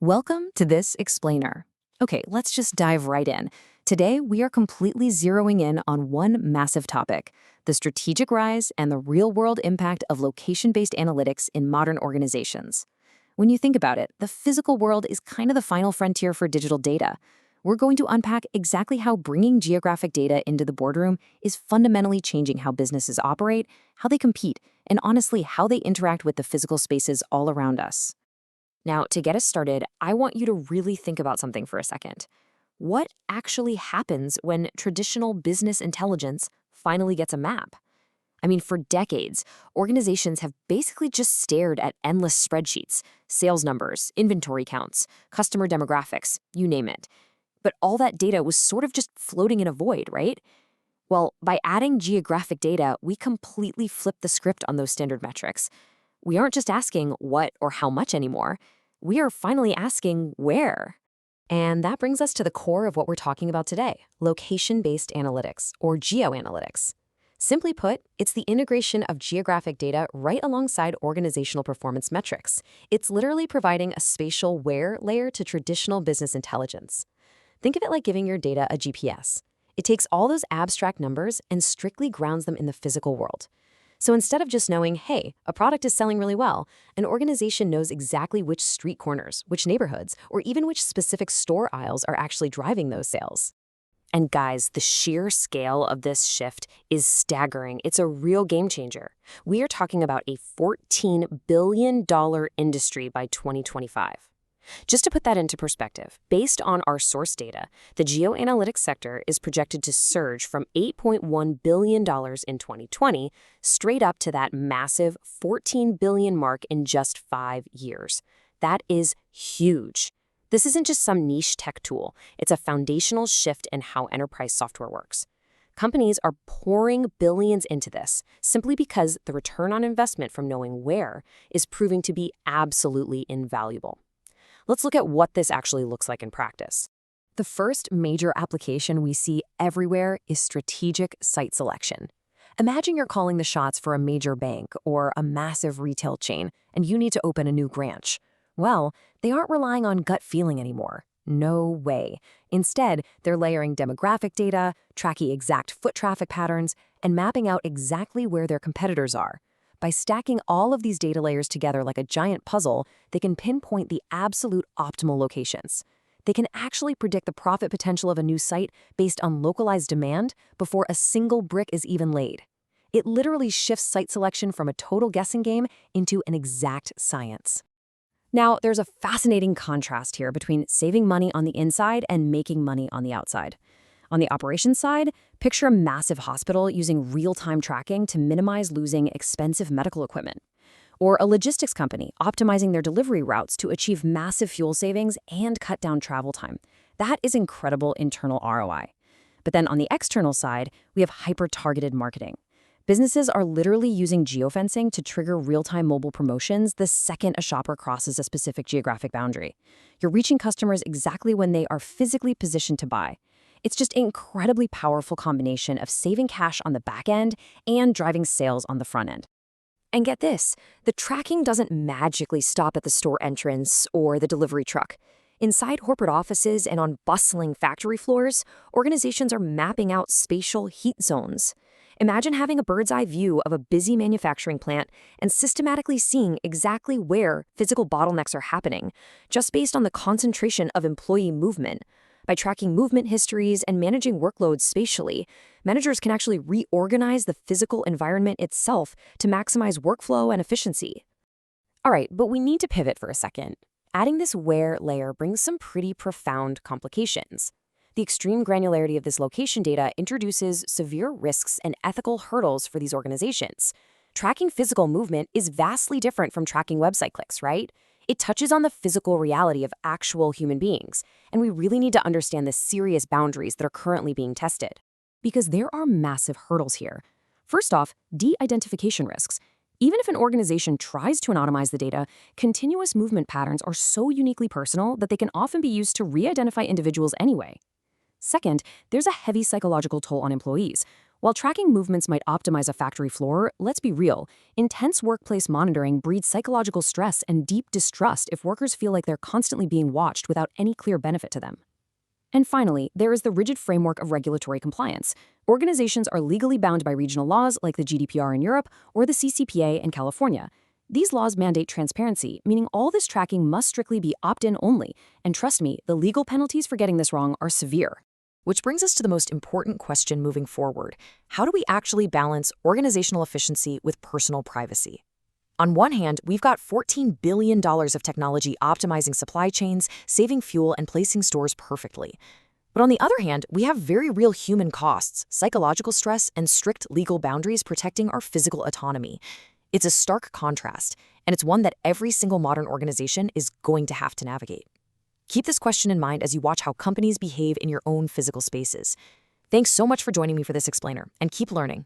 Welcome to this explainer. Okay, let's just dive right in. Today, we are completely zeroing in on one massive topic, the strategic rise and the real-world impact of location-based analytics in modern organizations. When you think about it, the physical world is kind of the final frontier for digital data. We're going to unpack exactly how bringing geographic data into the boardroom is fundamentally changing how businesses operate, how they compete, and honestly, how they interact with the physical spaces all around us. Now, to get us started, I want you to really think about something for a second. What actually happens when traditional business intelligence finally gets a map? I mean, for decades, organizations have basically just stared at endless spreadsheets, sales numbers, inventory counts, customer demographics, you name it. But all that data was sort of just floating in a void, right? Well, by adding geographic data, we completely flip the script on those standard metrics. We aren't just asking what or how much anymore. We are finally asking where. And that brings us to the core of what we're talking about today, location-based analytics, or geoanalytics. Simply put, it's the integration of geographic data right alongside organizational performance metrics. It's literally providing a spatial where layer to traditional business intelligence. Think of it like giving your data a GPS. It takes all those abstract numbers and strictly grounds them in the physical world. So instead of just knowing, hey, a product is selling really well, an organization knows exactly which street corners, which neighborhoods, or even which specific store aisles are actually driving those sales. And guys, the sheer scale of this shift is staggering. It's a real game changer. We are talking about a $14 billion industry by 2025. Just to put that into perspective, based on our source data, the geoanalytics sector is projected to surge from $8.1 billion in 2020 straight up to that massive $14 billion mark in just 5 years. That is huge. This isn't just some niche tech tool. It's a foundational shift in how enterprise software works. Companies are pouring billions into this simply because the return on investment from knowing where is proving to be absolutely invaluable. Let's look at what this actually looks like in practice. The first major application we see everywhere is strategic site selection. Imagine you're calling the shots for a major bank or a massive retail chain, and you need to open a new branch. Well, they aren't relying on gut feeling anymore. No way. Instead, they're layering demographic data, tracking exact foot traffic patterns, and mapping out exactly where their competitors are. By stacking all of these data layers together like a giant puzzle, they can pinpoint the absolute optimal locations. They can actually predict the profit potential of a new site based on localized demand before a single brick is even laid. It literally shifts site selection from a total guessing game into an exact science. Now, there's a fascinating contrast here between saving money on the inside and making money on the outside. On the operations side, picture a massive hospital using real-time tracking to minimize losing expensive medical equipment. Or a logistics company optimizing their delivery routes to achieve massive fuel savings and cut down travel time. That is incredible internal ROI. But then on the external side, we have hyper-targeted marketing. Businesses are literally using geofencing to trigger real-time mobile promotions the second a shopper crosses a specific geographic boundary. You're reaching customers exactly when they are physically positioned to buy. It's just an incredibly powerful combination of saving cash on the back end and driving sales on the front end. And get this, the tracking doesn't magically stop at the store entrance or the delivery truck. Inside corporate offices and on bustling factory floors, organizations are mapping out spatial heat zones. Imagine having a bird's-eye view of a busy manufacturing plant and systematically seeing exactly where physical bottlenecks are happening, just based on the concentration of employee movement. By tracking movement histories and managing workloads spatially, managers can actually reorganize the physical environment itself to maximize workflow and efficiency. All right, but we need to pivot for a second. Adding this where layer brings some pretty profound complications. The extreme granularity of this location data introduces severe risks and ethical hurdles for these organizations. Tracking physical movement is vastly different from tracking website clicks, right? It touches on the physical reality of actual human beings, and we really need to understand the serious boundaries that are currently being tested. Because there are massive hurdles here. First off, de-identification risks. Even if an organization tries to anonymize the data, continuous movement patterns are so uniquely personal that they can often be used to re-identify individuals anyway. Second, there's a heavy psychological toll on employees. While tracking movements might optimize a factory floor, let's be real. Intense workplace monitoring breeds psychological stress and deep distrust if workers feel like they're constantly being watched without any clear benefit to them. And finally, there is the rigid framework of regulatory compliance. Organizations are legally bound by regional laws like the GDPR in Europe or the CCPA in California. These laws mandate transparency, meaning all this tracking must strictly be opt-in only. And trust me, the legal penalties for getting this wrong are severe. Which brings us to the most important question moving forward. How do we actually balance organizational efficiency with personal privacy? On one hand, we've got $14 billion of technology optimizing supply chains, saving fuel, and placing stores perfectly. But on the other hand, we have very real human costs, psychological stress, and strict legal boundaries protecting our physical autonomy. It's a stark contrast, and it's one that every single modern organization is going to have to navigate. Keep this question in mind as you watch how companies behave in your own physical spaces. Thanks so much for joining me for this explainer, and keep learning.